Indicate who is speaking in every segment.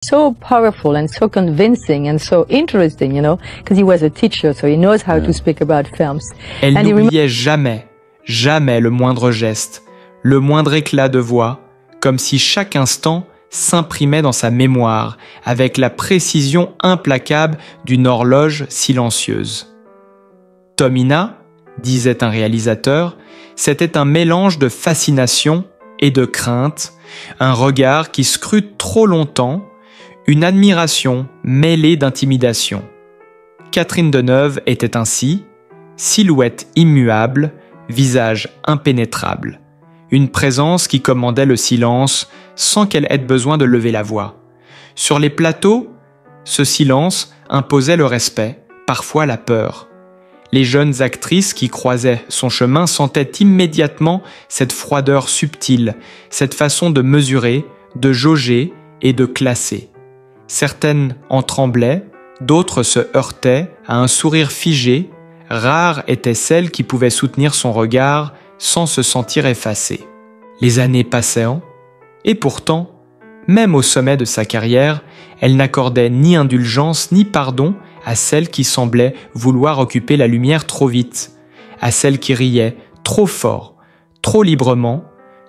Speaker 1: So powerful and so convincing and so interesting, you know, because he was a teacher, so he knows how to speak about films.
Speaker 2: Elle n'oubliait jamais, jamais le moindre geste, le moindre éclat de voix, comme si chaque instant s'imprimait dans sa mémoire avec la précision implacable d'une horloge silencieuse. Tomina, disait un réalisateur, c'était un mélange de fascination et de crainte, un regard qui scrute trop longtemps, une admiration mêlée d'intimidation. Catherine Deneuve était ainsi, silhouette immuable, visage impénétrable, une présence qui commandait le silence sans qu'elle ait besoin de lever la voix. Sur les plateaux, ce silence imposait le respect, parfois la peur. Les jeunes actrices qui croisaient son chemin sentaient immédiatement cette froideur subtile, cette façon de mesurer, de jauger et de classer. Certaines en tremblaient, d'autres se heurtaient à un sourire figé. Rares étaient celles qui pouvaient soutenir son regard sans se sentir effacées. Les années passèrent, et pourtant, même au sommet de sa carrière, elle n'accordait ni indulgence ni pardon à celles qui semblaient vouloir occuper la lumière trop vite, à celles qui riaient trop fort, trop librement,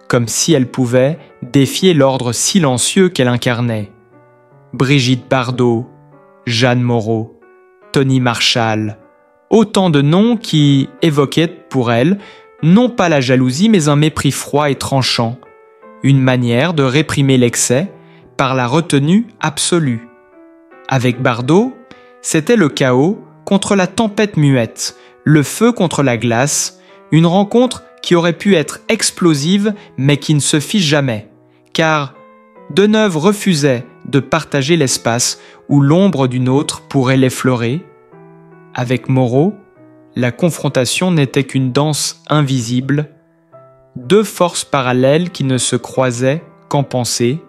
Speaker 2: comme si elles pouvaient défier l'ordre silencieux qu'elle incarnait. Brigitte Bardot, Jeanne Moreau, Tony Marshall, autant de noms qui évoquaient pour elle non pas la jalousie mais un mépris froid et tranchant, une manière de réprimer l'excès par la retenue absolue. Avec Bardot, c'était le chaos contre la tempête muette, le feu contre la glace, une rencontre qui aurait pu être explosive mais qui ne se fit jamais, car Deneuve refusait de partager l'espace où l'ombre d'une autre pourrait l'effleurer. Avec Moreau, la confrontation n'était qu'une danse invisible, deux forces parallèles qui ne se croisaient qu'en pensée,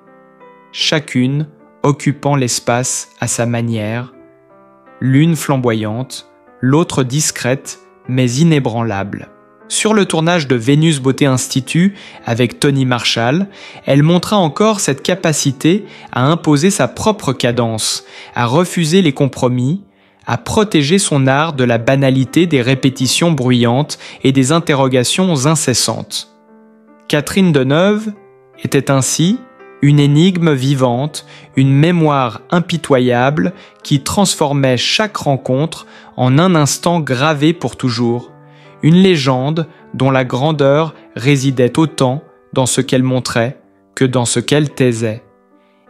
Speaker 2: chacune occupant l'espace à sa manière, l'une flamboyante, l'autre discrète mais inébranlable. Sur le tournage de Vénus Beauté Institut avec Tony Marshall, elle montra encore cette capacité à imposer sa propre cadence, à refuser les compromis, à protéger son art de la banalité des répétitions bruyantes et des interrogations incessantes. Catherine Deneuve était ainsi une énigme vivante, une mémoire impitoyable qui transformait chaque rencontre en un instant gravé pour toujours. Une légende dont la grandeur résidait autant dans ce qu'elle montrait que dans ce qu'elle taisait.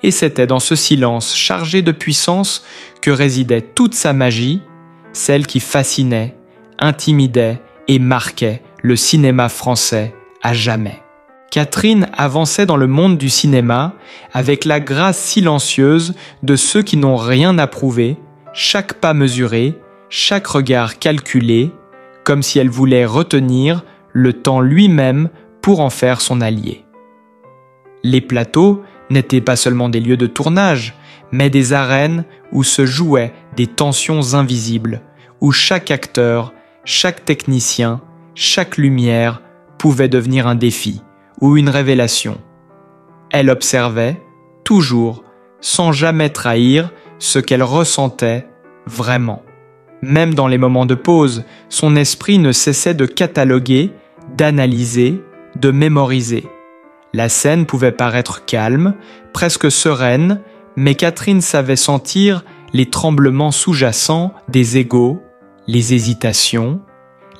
Speaker 2: Et c'était dans ce silence chargé de puissance que résidait toute sa magie, celle qui fascinait, intimidait et marquait le cinéma français à jamais. Catherine avançait dans le monde du cinéma avec la grâce silencieuse de ceux qui n'ont rien à prouver, chaque pas mesuré, chaque regard calculé, comme si elle voulait retenir le temps lui-même pour en faire son allié. Les plateaux n'étaient pas seulement des lieux de tournage, mais des arènes où se jouaient des tensions invisibles, où chaque acteur, chaque technicien, chaque lumière pouvait devenir un défi ou une révélation. Elle observait, toujours, sans jamais trahir ce qu'elle ressentait vraiment. Même dans les moments de pause, son esprit ne cessait de cataloguer, d'analyser, de mémoriser. La scène pouvait paraître calme, presque sereine, mais Catherine savait sentir les tremblements sous-jacents des égos, les hésitations,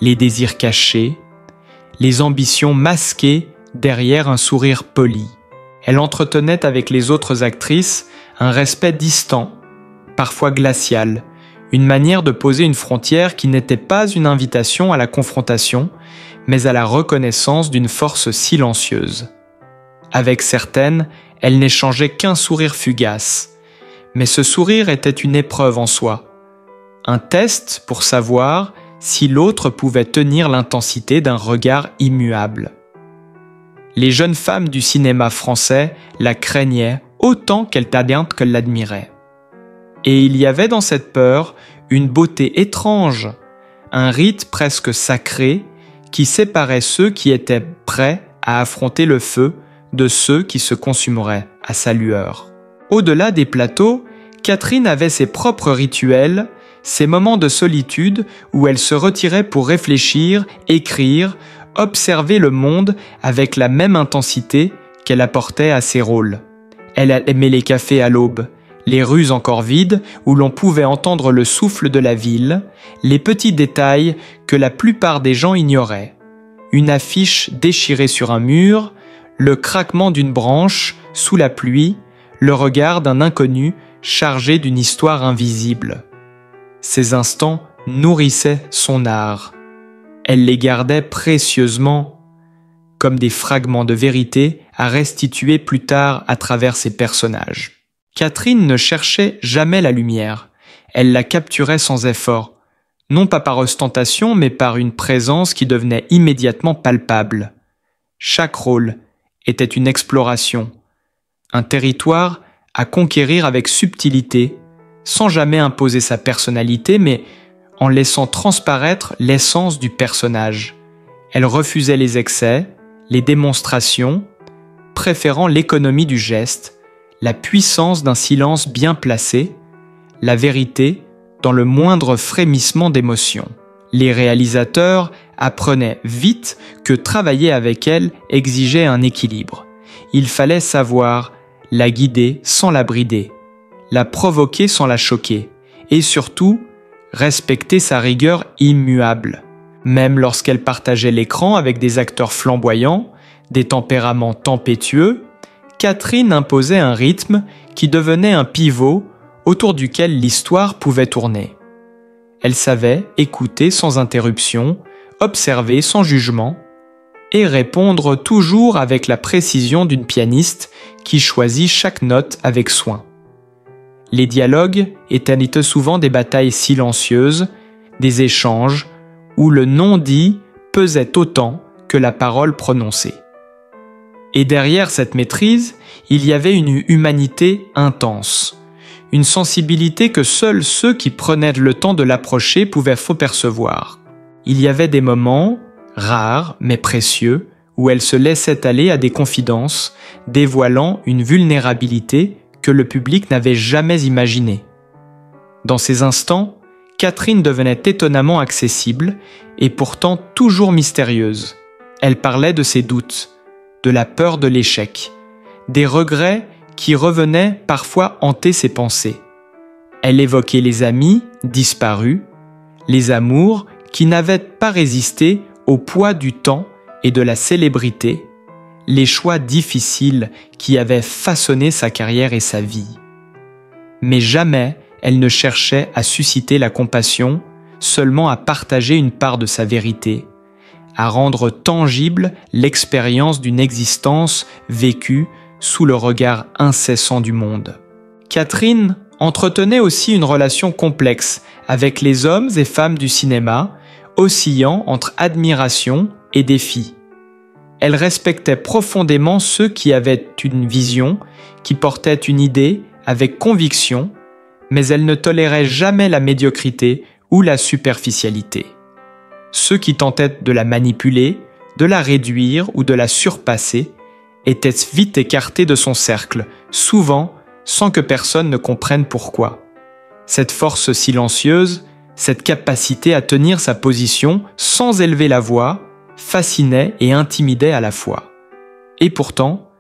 Speaker 2: les désirs cachés, les ambitions masquées derrière un sourire poli. Elle entretenait avec les autres actrices un respect distant, parfois glacial, une manière de poser une frontière qui n'était pas une invitation à la confrontation, mais à la reconnaissance d'une force silencieuse. Avec certaines, elle n'échangeait qu'un sourire fugace, mais ce sourire était une épreuve en soi, un test pour savoir si l'autre pouvait tenir l'intensité d'un regard immuable. Les jeunes femmes du cinéma français la craignaient autant qu'elle l'admiraient. Et il y avait dans cette peur une beauté étrange, un rite presque sacré qui séparait ceux qui étaient prêts à affronter le feu de ceux qui se consumeraient à sa lueur. Au-delà des plateaux, Catherine avait ses propres rituels, ses moments de solitude où elle se retirait pour réfléchir, écrire, observer le monde avec la même intensité qu'elle apportait à ses rôles. Elle aimait les cafés à l'aube, les rues encore vides où l'on pouvait entendre le souffle de la ville, les petits détails que la plupart des gens ignoraient. Une affiche déchirée sur un mur, le craquement d'une branche sous la pluie, le regard d'un inconnu chargé d'une histoire invisible. Ces instants nourrissaient son art. Elle les gardait précieusement, comme des fragments de vérité à restituer plus tard à travers ses personnages. Catherine ne cherchait jamais la lumière. Elle la capturait sans effort, non pas par ostentation, mais par une présence qui devenait immédiatement palpable. Chaque rôle était une exploration, un territoire à conquérir avec subtilité, sans jamais imposer sa personnalité, mais en laissant transparaître l'essence du personnage. Elle refusait les excès, les démonstrations, préférant l'économie du geste, la puissance d'un silence bien placé, la vérité dans le moindre frémissement d'émotion. Les réalisateurs apprenaient vite que travailler avec elle exigeait un équilibre. Il fallait savoir la guider sans la brider, la provoquer sans la choquer, et surtout, respecter sa rigueur immuable. Même lorsqu'elle partageait l'écran avec des acteurs flamboyants, des tempéraments tempétueux, Catherine imposait un rythme qui devenait un pivot autour duquel l'histoire pouvait tourner. Elle savait écouter sans interruption, observer sans jugement, et répondre toujours avec la précision d'une pianiste qui choisit chaque note avec soin. Les dialogues étaient souvent des batailles silencieuses, des échanges où le non-dit pesait autant que la parole prononcée. Et derrière cette maîtrise, il y avait une humanité intense, une sensibilité que seuls ceux qui prenaient le temps de l'approcher pouvaient percevoir. Il y avait des moments, rares mais précieux, où elle se laissait aller à des confidences, dévoilant une vulnérabilité que le public n'avait jamais imaginée. Dans ces instants, Catherine devenait étonnamment accessible et pourtant toujours mystérieuse. Elle parlait de ses doutes, de la peur de l'échec, des regrets qui revenaient parfois hanter ses pensées. Elle évoquait les amis disparus, les amours qui n'avaient pas résisté au poids du temps et de la célébrité, les choix difficiles qui avaient façonné sa carrière et sa vie. Mais jamais elle ne cherchait à susciter la compassion, seulement à partager une part de sa vérité, à rendre tangible l'expérience d'une existence vécue sous le regard incessant du monde. Catherine entretenait aussi une relation complexe avec les hommes et femmes du cinéma, oscillant entre admiration et défi. Elle respectait profondément ceux qui avaient une vision, qui portaient une idée avec conviction, mais elle ne tolérait jamais la médiocrité ou la superficialité. Ceux qui tentaient de la manipuler, de la réduire ou de la surpasser étaient vite écartés de son cercle, souvent sans que personne ne comprenne pourquoi. Cette force silencieuse, cette capacité à tenir sa position sans élever la voix, fascinait et intimidait à la fois. Et pourtant,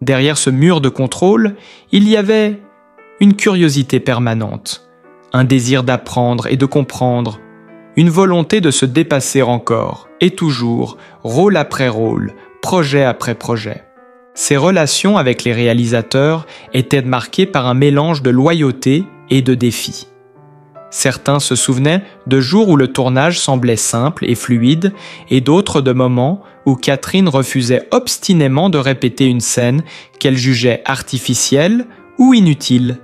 Speaker 2: derrière ce mur de contrôle, il y avait une curiosité permanente, un désir d'apprendre et de comprendre, une volonté de se dépasser encore, et toujours, rôle après rôle, projet après projet. Ses relations avec les réalisateurs étaient marquées par un mélange de loyauté et de défi. Certains se souvenaient de jours où le tournage semblait simple et fluide, et d'autres de moments où Catherine refusait obstinément de répéter une scène qu'elle jugeait artificielle ou inutile.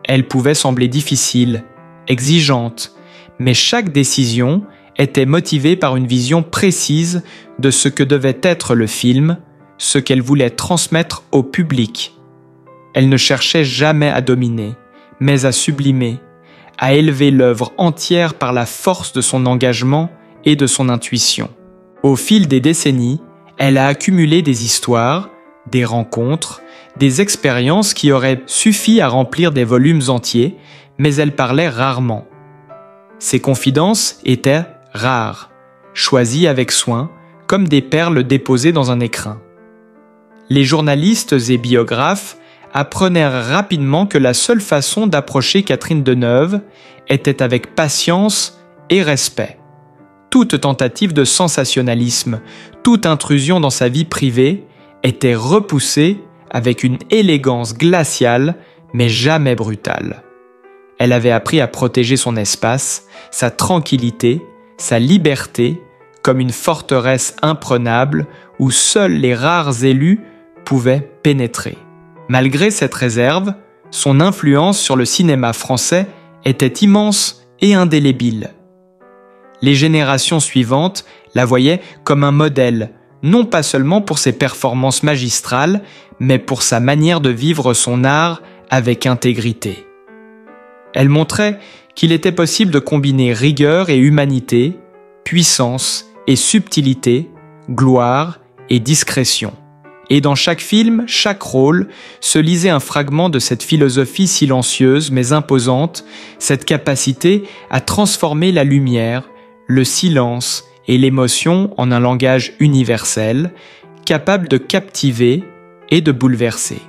Speaker 2: Elle pouvait sembler difficile, exigeante, mais chaque décision était motivée par une vision précise de ce que devait être le film, ce qu'elle voulait transmettre au public. Elle ne cherchait jamais à dominer, mais à sublimer, à élever l'œuvre entière par la force de son engagement et de son intuition. Au fil des décennies, elle a accumulé des histoires, des rencontres, des expériences qui auraient suffi à remplir des volumes entiers, mais elle parlait rarement. Ses confidences étaient rares, choisies avec soin, comme des perles déposées dans un écrin. Les journalistes et biographes apprenèrent rapidement que la seule façon d'approcher Catherine Deneuve était avec patience et respect. Toute tentative de sensationnalisme, toute intrusion dans sa vie privée était repoussée avec une élégance glaciale, mais jamais brutale. Elle avait appris à protéger son espace, sa tranquillité, sa liberté, comme une forteresse imprenable où seuls les rares élus pouvaient pénétrer. Malgré cette réserve, son influence sur le cinéma français était immense et indélébile. Les générations suivantes la voyaient comme un modèle, non pas seulement pour ses performances magistrales, mais pour sa manière de vivre son art avec intégrité. Elle montrait qu'il était possible de combiner rigueur et humanité, puissance et subtilité, gloire et discrétion. Et dans chaque film, chaque rôle, se lisait un fragment de cette philosophie silencieuse mais imposante, cette capacité à transformer la lumière, le silence et l'émotion en un langage universel, capable de captiver et de bouleverser.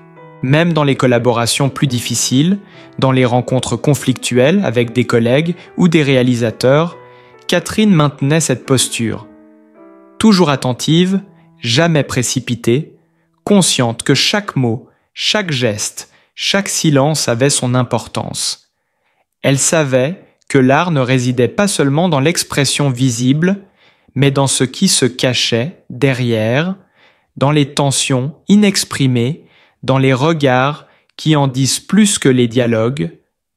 Speaker 2: Même dans les collaborations plus difficiles, dans les rencontres conflictuelles avec des collègues ou des réalisateurs, Catherine maintenait cette posture. Toujours attentive, jamais précipitée, consciente que chaque mot, chaque geste, chaque silence avait son importance. Elle savait que l'art ne résidait pas seulement dans l'expression visible, mais dans ce qui se cachait derrière, dans les tensions inexprimées, dans les regards qui en disent plus que les dialogues,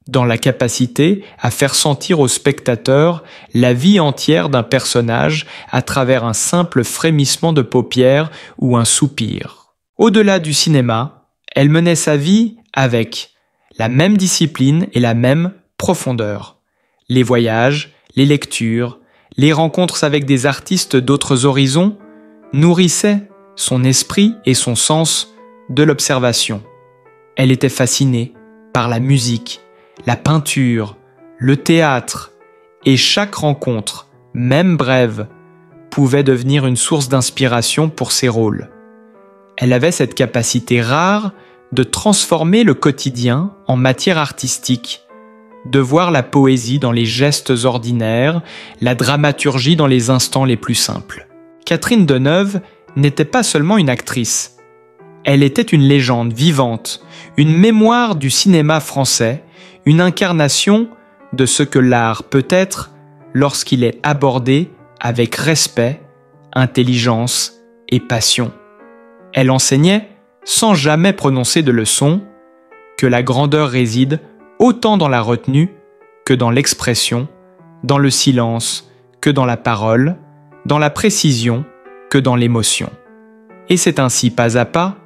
Speaker 2: dans la capacité à faire sentir au spectateur la vie entière d'un personnage à travers un simple frémissement de paupières ou un soupir. Au-delà du cinéma, elle menait sa vie avec la même discipline et la même profondeur. Les voyages, les lectures, les rencontres avec des artistes d'autres horizons nourrissaient son esprit et son sens de l'observation. Elle était fascinée par la musique, la peinture, le théâtre, et chaque rencontre, même brève, pouvait devenir une source d'inspiration pour ses rôles. Elle avait cette capacité rare de transformer le quotidien en matière artistique, de voir la poésie dans les gestes ordinaires, la dramaturgie dans les instants les plus simples. Catherine Deneuve n'était pas seulement une actrice. Elle était une légende vivante, une mémoire du cinéma français, une incarnation de ce que l'art peut être lorsqu'il est abordé avec respect, intelligence et passion. Elle enseignait, sans jamais prononcer de leçons, que la grandeur réside autant dans la retenue que dans l'expression, dans le silence que dans la parole, dans la précision que dans l'émotion. Et c'est ainsi pas à pas,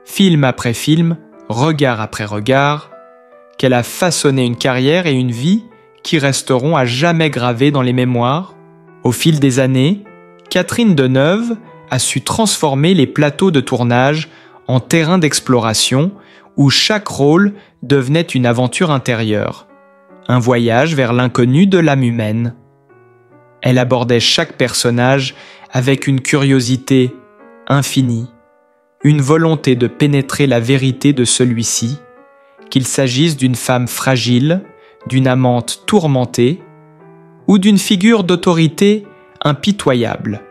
Speaker 2: film après film, regard après regard, qu'elle a façonné une carrière et une vie qui resteront à jamais gravées dans les mémoires. Au fil des années, Catherine Deneuve a su transformer les plateaux de tournage en terrain d'exploration où chaque rôle devenait une aventure intérieure, un voyage vers l'inconnu de l'âme humaine. Elle abordait chaque personnage avec une curiosité infinie, une volonté de pénétrer la vérité de celui-ci, qu'il s'agisse d'une femme fragile, d'une amante tourmentée ou d'une figure d'autorité impitoyable.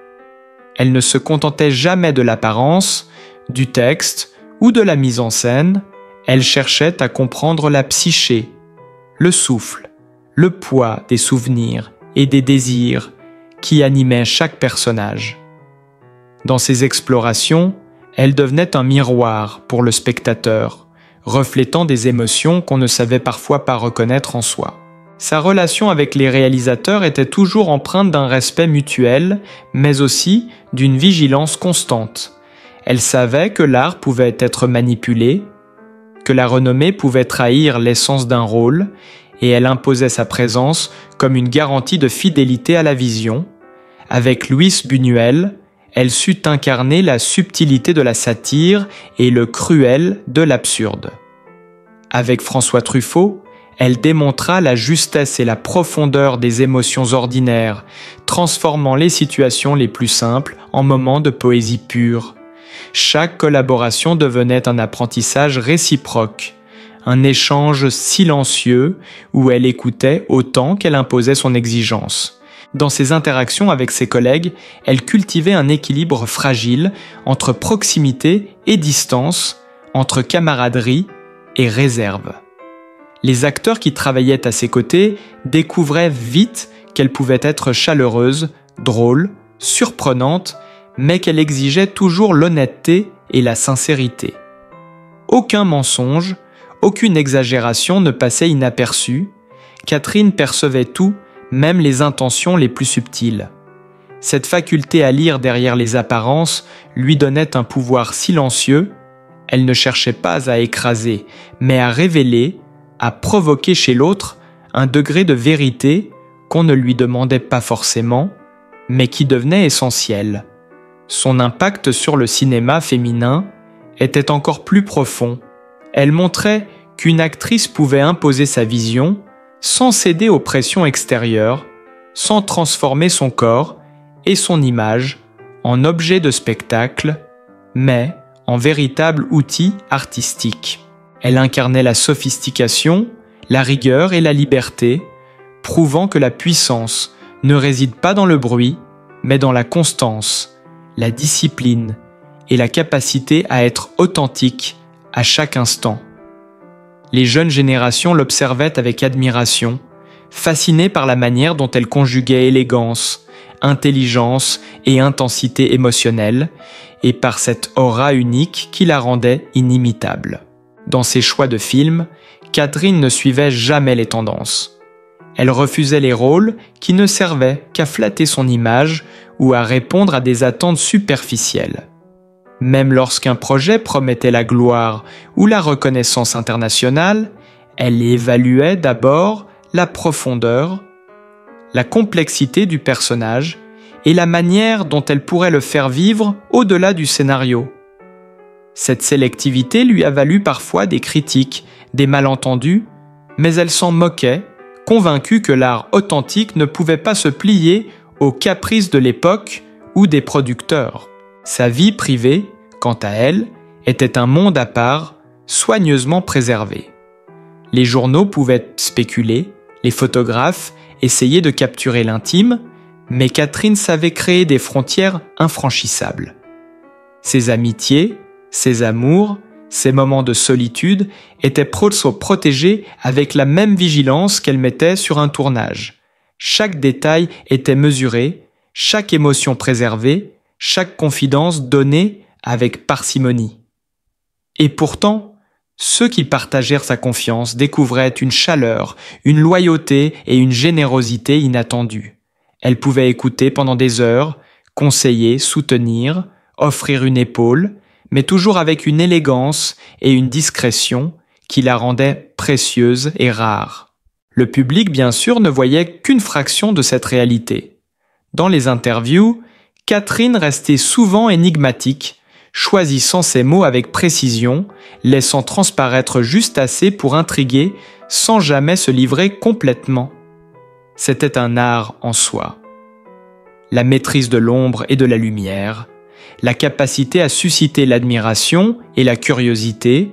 Speaker 2: Elle ne se contentait jamais de l'apparence, du texte ou de la mise en scène, elle cherchait à comprendre la psyché, le souffle, le poids des souvenirs et des désirs qui animaient chaque personnage. Dans ses explorations, elle devenait un miroir pour le spectateur, reflétant des émotions qu'on ne savait parfois pas reconnaître en soi. Sa relation avec les réalisateurs était toujours empreinte d'un respect mutuel, mais aussi d'une vigilance constante. Elle savait que l'art pouvait être manipulé, que la renommée pouvait trahir l'essence d'un rôle, et elle imposait sa présence comme une garantie de fidélité à la vision. Avec Luis Buñuel, elle sut incarner la subtilité de la satire et le cruel de l'absurde. Avec François Truffaut, elle démontra la justesse et la profondeur des émotions ordinaires, transformant les situations les plus simples en moments de poésie pure. Chaque collaboration devenait un apprentissage réciproque, un échange silencieux où elle écoutait autant qu'elle imposait son exigence. Dans ses interactions avec ses collègues, elle cultivait un équilibre fragile entre proximité et distance, entre camaraderie et réserve. Les acteurs qui travaillaient à ses côtés découvraient vite qu'elle pouvait être chaleureuse, drôle, surprenante, mais qu'elle exigeait toujours l'honnêteté et la sincérité. Aucun mensonge, aucune exagération ne passait inaperçue. Catherine percevait tout, même les intentions les plus subtiles. Cette faculté à lire derrière les apparences lui donnait un pouvoir silencieux. Elle ne cherchait pas à écraser, mais à révéler, à provoquer chez l'autre un degré de vérité qu'on ne lui demandait pas forcément, mais qui devenait essentiel. Son impact sur le cinéma féminin était encore plus profond. Elle montrait qu'une actrice pouvait imposer sa vision sans céder aux pressions extérieures, sans transformer son corps et son image en objet de spectacle, mais en véritable outil artistique. Elle incarnait la sophistication, la rigueur et la liberté, prouvant que la puissance ne réside pas dans le bruit, mais dans la constance, la discipline et la capacité à être authentique à chaque instant. Les jeunes générations l'observaient avec admiration, fascinées par la manière dont elle conjuguait élégance, intelligence et intensité émotionnelle, et par cette aura unique qui la rendait inimitable. Dans ses choix de films, Catherine ne suivait jamais les tendances. Elle refusait les rôles qui ne servaient qu'à flatter son image ou à répondre à des attentes superficielles. Même lorsqu'un projet promettait la gloire ou la reconnaissance internationale, elle évaluait d'abord la profondeur, la complexité du personnage et la manière dont elle pourrait le faire vivre au-delà du scénario. Cette sélectivité lui a valu parfois des critiques, des malentendus, mais elle s'en moquait, convaincue que l'art authentique ne pouvait pas se plier aux caprices de l'époque ou des producteurs. Sa vie privée, quant à elle, était un monde à part, soigneusement préservé. Les journaux pouvaient spéculer, les photographes essayer de capturer l'intime, mais Catherine savait créer des frontières infranchissables. Ses amitiés, ses amours, ses moments de solitude étaient protégés avec la même vigilance qu'elle mettait sur un tournage. Chaque détail était mesuré, chaque émotion préservée, chaque confidence donnée avec parcimonie. Et pourtant, ceux qui partagèrent sa confiance découvraient une chaleur, une loyauté et une générosité inattendues. Elle pouvait écouter pendant des heures, conseiller, soutenir, offrir une épaule, mais toujours avec une élégance et une discrétion qui la rendaient précieuse et rare. Le public, bien sûr, ne voyait qu'une fraction de cette réalité. Dans les interviews, Catherine restait souvent énigmatique, choisissant ses mots avec précision, laissant transparaître juste assez pour intriguer sans jamais se livrer complètement. C'était un art en soi. La maîtrise de l'ombre et de la lumière, la capacité à susciter l'admiration et la curiosité,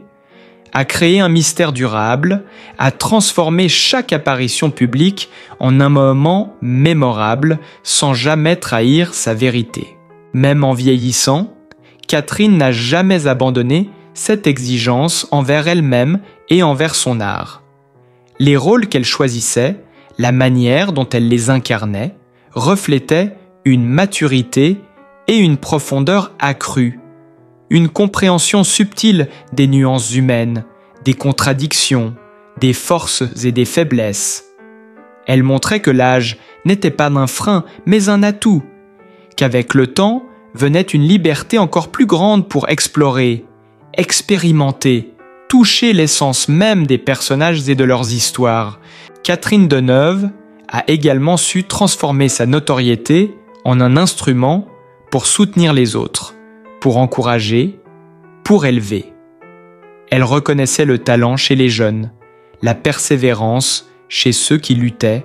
Speaker 2: à créer un mystère durable, à transformer chaque apparition publique en un moment mémorable sans jamais trahir sa vérité. Même en vieillissant, Catherine n'a jamais abandonné cette exigence envers elle-même et envers son art. Les rôles qu'elle choisissait, la manière dont elle les incarnait, reflétaient une maturité et une profondeur accrue, une compréhension subtile des nuances humaines, des contradictions, des forces et des faiblesses. Elle montrait que l'âge n'était pas un frein, mais un atout, qu'avec le temps venait une liberté encore plus grande pour explorer, expérimenter, toucher l'essence même des personnages et de leurs histoires. Catherine Deneuve a également su transformer sa notoriété en un instrument pour soutenir les autres, pour encourager, pour élever. Elle reconnaissait le talent chez les jeunes, la persévérance chez ceux qui luttaient,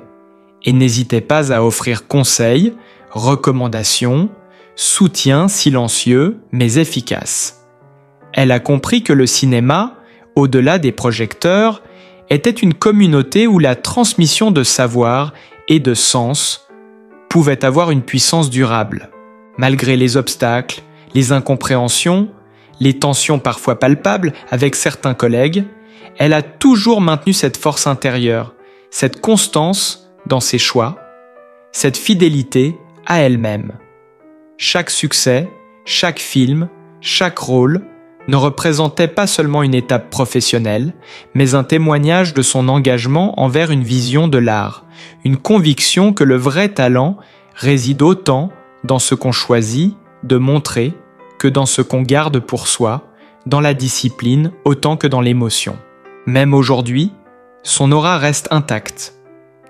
Speaker 2: et n'hésitait pas à offrir conseils, recommandations, soutien silencieux mais efficace. Elle a compris que le cinéma, au-delà des projecteurs, était une communauté où la transmission de savoir et de sens pouvait avoir une puissance durable. Malgré les obstacles, les incompréhensions, les tensions parfois palpables avec certains collègues, elle a toujours maintenu cette force intérieure, cette constance dans ses choix, cette fidélité à elle-même. Chaque succès, chaque film, chaque rôle ne représentait pas seulement une étape professionnelle, mais un témoignage de son engagement envers une vision de l'art, une conviction que le vrai talent réside autant dans ce qu'on choisit de montrer que dans ce qu'on garde pour soi, dans la discipline autant que dans l'émotion. Même aujourd'hui, son aura reste intacte.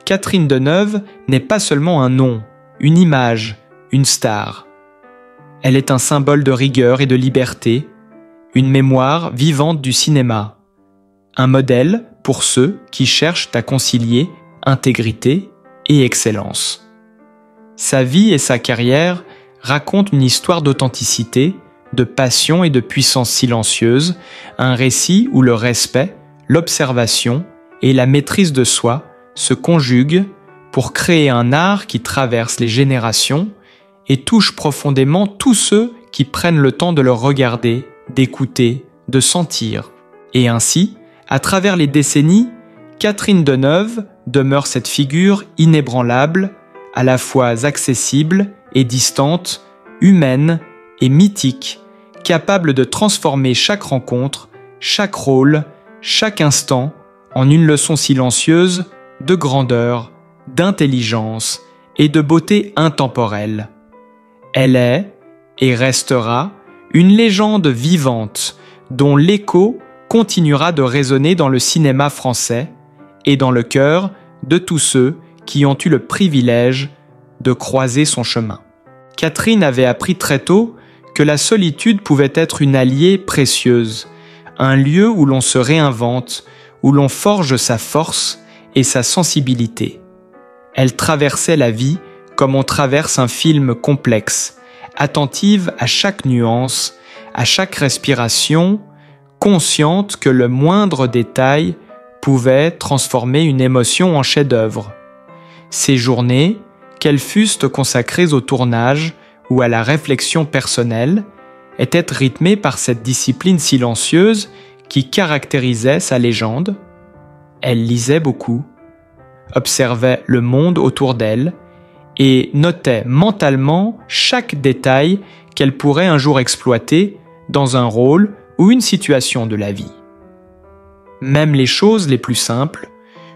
Speaker 2: Catherine Deneuve n'est pas seulement un nom, une image, une star. Elle est un symbole de rigueur et de liberté, une mémoire vivante du cinéma, un modèle pour ceux qui cherchent à concilier intégrité et excellence. Sa vie et sa carrière racontent une histoire d'authenticité, de passion et de puissance silencieuse, un récit où le respect, l'observation et la maîtrise de soi se conjuguent pour créer un art qui traverse les générations et touche profondément tous ceux qui prennent le temps de le regarder, d'écouter, de sentir. Et ainsi, à travers les décennies, Catherine Deneuve demeure cette figure inébranlable, à la fois accessible et distante, humaine et mythique, capable de transformer chaque rencontre, chaque rôle, chaque instant en une leçon silencieuse de grandeur, d'intelligence et de beauté intemporelle. Elle est et restera une légende vivante dont l'écho continuera de résonner dans le cinéma français et dans le cœur de tous ceux qui ont eu le privilège de croiser son chemin. Catherine avait appris très tôt que la solitude pouvait être une alliée précieuse, un lieu où l'on se réinvente, où l'on forge sa force et sa sensibilité. Elle traversait la vie comme on traverse un film complexe, attentive à chaque nuance, à chaque respiration, consciente que le moindre détail pouvait transformer une émotion en chef-d'œuvre. Ces journées, qu'elles fussent consacrées au tournage ou à la réflexion personnelle, étaient rythmées par cette discipline silencieuse qui caractérisait sa légende. Elle lisait beaucoup, observait le monde autour d'elle et notait mentalement chaque détail qu'elle pourrait un jour exploiter dans un rôle ou une situation de la vie. Même les choses les plus simples,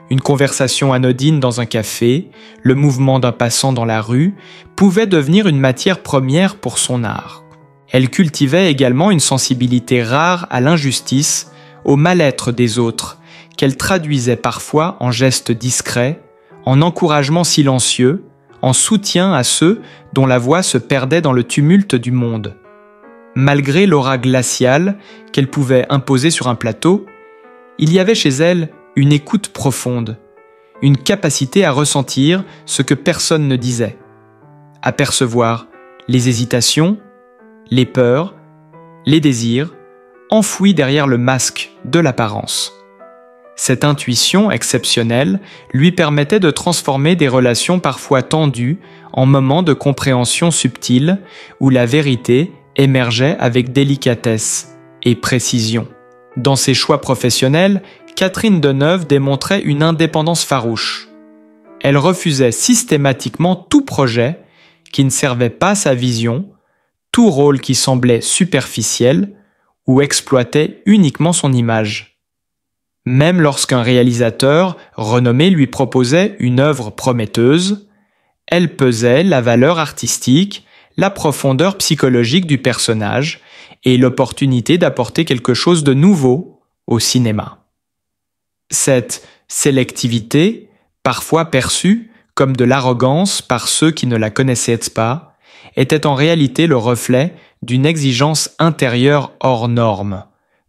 Speaker 2: une conversation anodine dans un café, le mouvement d'un passant dans la rue, pouvaient devenir une matière première pour son art. Elle cultivait également une sensibilité rare à l'injustice, au mal-être des autres, qu'elle traduisait parfois en gestes discrets, en encouragements silencieux, en soutien à ceux dont la voix se perdait dans le tumulte du monde. Malgré l'aura glaciale qu'elle pouvait imposer sur un plateau, il y avait chez elle une écoute profonde, une capacité à ressentir ce que personne ne disait, à percevoir les hésitations, les peurs, les désirs, enfouis derrière le masque de l'apparence. Cette intuition exceptionnelle lui permettait de transformer des relations parfois tendues en moments de compréhension subtile où la vérité émergeait avec délicatesse et précision. Dans ses choix professionnels, Catherine Deneuve démontrait une indépendance farouche. Elle refusait systématiquement tout projet qui ne servait pas sa vision, tout rôle qui semblait superficiel ou exploitait uniquement son image. Même lorsqu'un réalisateur renommé lui proposait une œuvre prometteuse, elle pesait la valeur artistique, la profondeur psychologique du personnage et l'opportunité d'apporter quelque chose de nouveau au cinéma. Cette sélectivité, parfois perçue comme de l'arrogance par ceux qui ne la connaissaient pas, était en réalité le reflet d'une exigence intérieure hors norme.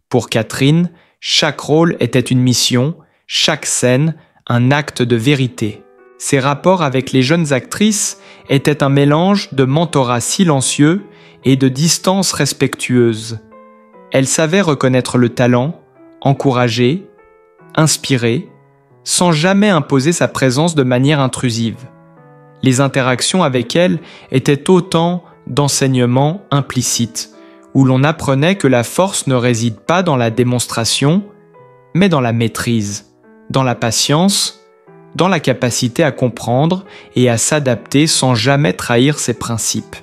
Speaker 2: Pour Catherine, chaque rôle était une mission, chaque scène un acte de vérité. Ses rapports avec les jeunes actrices étaient un mélange de mentorat silencieux et de distance respectueuse. Elle savait reconnaître le talent, encourager, inspirer, sans jamais imposer sa présence de manière intrusive. Les interactions avec elle étaient autant d'enseignements implicites, où l'on apprenait que la force ne réside pas dans la démonstration, mais dans la maîtrise, dans la patience, dans la capacité à comprendre et à s'adapter sans jamais trahir ses principes.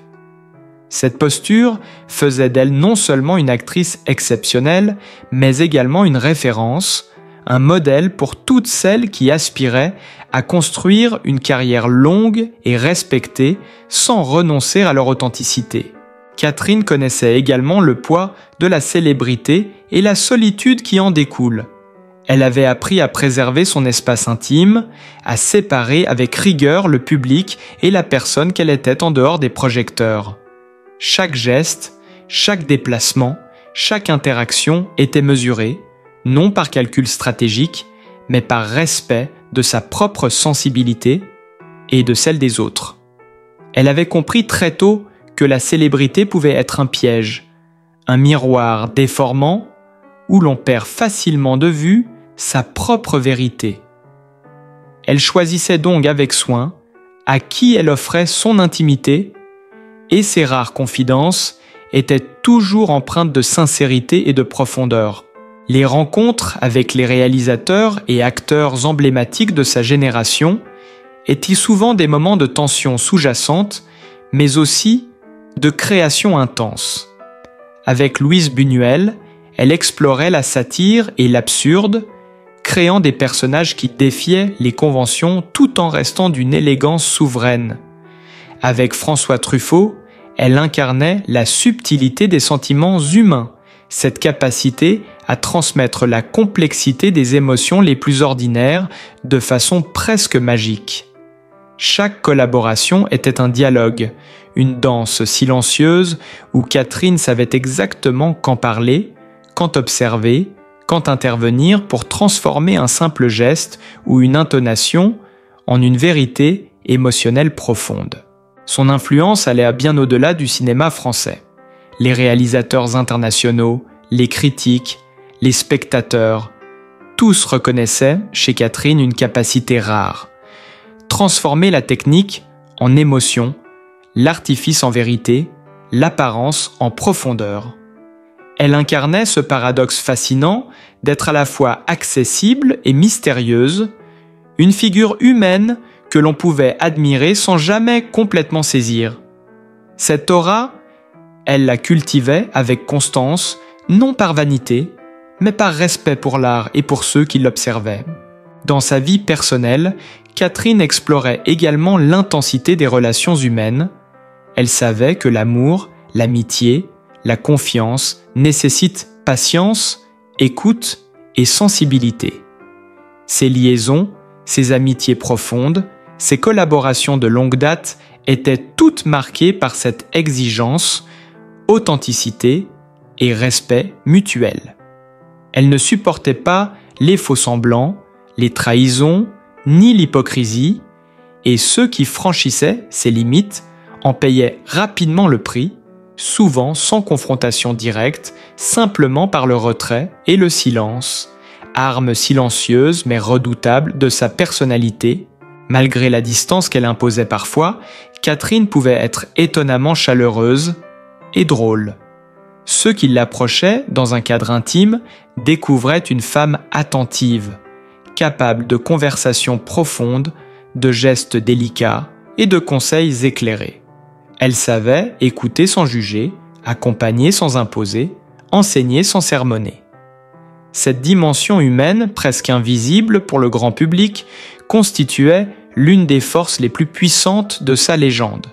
Speaker 2: Cette posture faisait d'elle non seulement une actrice exceptionnelle, mais également une référence, un modèle pour toutes celles qui aspiraient à construire une carrière longue et respectée sans renoncer à leur authenticité. Catherine connaissait également le poids de la célébrité et la solitude qui en découle. Elle avait appris à préserver son espace intime, à séparer avec rigueur le public et la personne qu'elle était en dehors des projecteurs. Chaque geste, chaque déplacement, chaque interaction était mesurée, non par calcul stratégique, mais par respect de sa propre sensibilité et de celle des autres. Elle avait compris très tôt que la célébrité pouvait être un piège, un miroir déformant où l'on perd facilement de vue sa propre vérité. Elle choisissait donc avec soin à qui elle offrait son intimité et ses rares confidences étaient toujours empreintes de sincérité et de profondeur. Les rencontres avec les réalisateurs et acteurs emblématiques de sa génération étaient souvent des moments de tension sous-jacente, mais aussi de création intense. Avec Louise Buñuel, elle explorait la satire et l'absurde, créant des personnages qui défiaient les conventions tout en restant d'une élégance souveraine. Avec François Truffaut, elle incarnait la subtilité des sentiments humains, cette capacité à transmettre la complexité des émotions les plus ordinaires de façon presque magique. Chaque collaboration était un dialogue, une danse silencieuse où Catherine savait exactement quand parler, quand observer, quand intervenir pour transformer un simple geste ou une intonation en une vérité émotionnelle profonde. Son influence allait bien au-delà du cinéma français. Les réalisateurs internationaux, les critiques, les spectateurs, tous reconnaissaient chez Catherine une capacité rare. Transformer la technique en émotion, l'artifice en vérité, l'apparence en profondeur. Elle incarnait ce paradoxe fascinant d'être à la fois accessible et mystérieuse, une figure humaine que l'on pouvait admirer sans jamais complètement saisir. Cette aura, elle la cultivait avec constance, non par vanité, mais par respect pour l'art et pour ceux qui l'observaient. Dans sa vie personnelle, Catherine explorait également l'intensité des relations humaines. Elle savait que l'amour, l'amitié, la confiance nécessitent patience, écoute et sensibilité. Ces liaisons, ces amitiés profondes, ces collaborations de longue date étaient toutes marquées par cette exigence, authenticité et respect mutuel. Elle ne supportait pas les faux-semblants, les trahisons, ni l'hypocrisie, et ceux qui franchissaient ces limites en payaient rapidement le prix, souvent sans confrontation directe, simplement par le retrait et le silence, arme silencieuse mais redoutable de sa personnalité. Malgré la distance qu'elle imposait parfois, Catherine pouvait être étonnamment chaleureuse et drôle. Ceux qui l'approchaient dans un cadre intime découvraient une femme attentive, capable de conversations profondes, de gestes délicats et de conseils éclairés. Elle savait écouter sans juger, accompagner sans imposer, enseigner sans sermonner. Cette dimension humaine, presque invisible pour le grand public, constituait l'une des forces les plus puissantes de sa légende.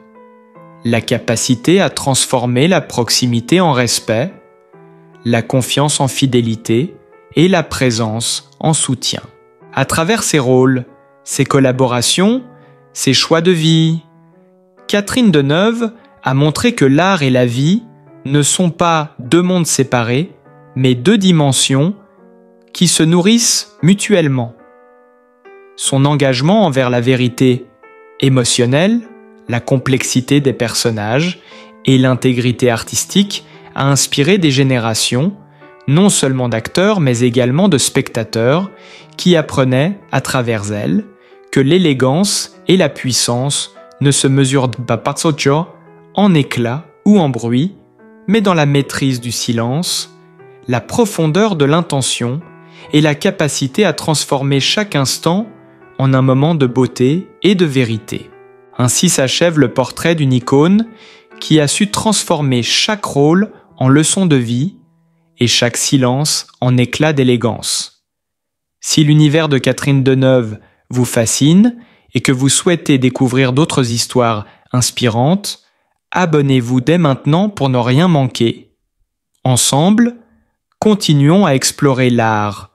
Speaker 2: La capacité à transformer la proximité en respect, la confiance en fidélité et la présence en soutien. À travers ses rôles, ses collaborations, ses choix de vie, Catherine Deneuve a montré que l'art et la vie ne sont pas deux mondes séparés, mais deux dimensions qui se nourrissent mutuellement. Son engagement envers la vérité émotionnelle, la complexité des personnages et l'intégrité artistique a inspiré des générations, non seulement d'acteurs, mais également de spectateurs, qui apprenaient, à travers elle, que l'élégance et la puissance ne se mesurent pas en éclat ou en bruit, mais dans la maîtrise du silence, la profondeur de l'intention et la capacité à transformer chaque instant en un moment de beauté et de vérité. Ainsi s'achève le portrait d'une icône qui a su transformer chaque rôle en leçon de vie et chaque silence en éclat d'élégance. Si l'univers de Catherine Deneuve vous fascine et que vous souhaitez découvrir d'autres histoires inspirantes, abonnez-vous dès maintenant pour ne rien manquer. Ensemble, continuons à explorer l'art,